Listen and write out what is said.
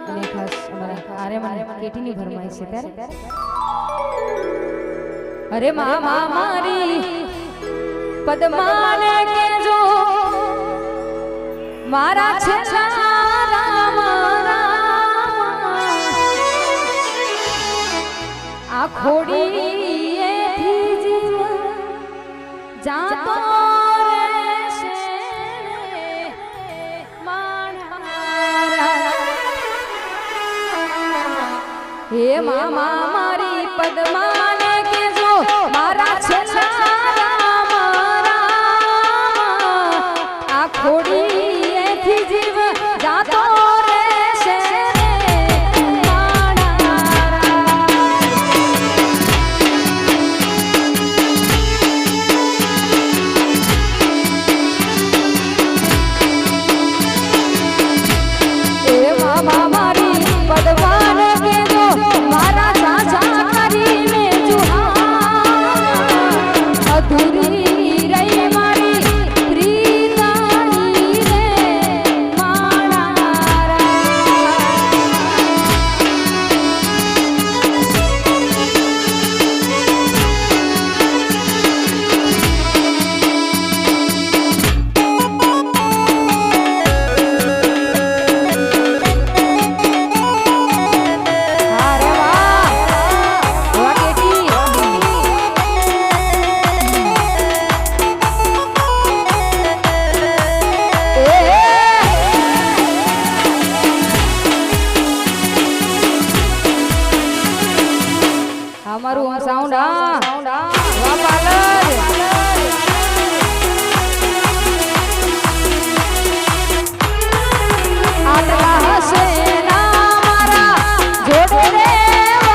અને ખાસ અમારા આર્યમાન કેટીની ફરમાઈશ છે ત્યારે અરે મામા મારી પદ્માને કેજો મારા છેલ્લા રામ આ ખોડીએથી જીવ જાતો રહેશે મારા હે મામા મારી પદ્માને કેજો મારા છેલ્લા રામ આ ખોડીએથી જીવ જાતો રહેશે અમારું સાઉન્ડ આ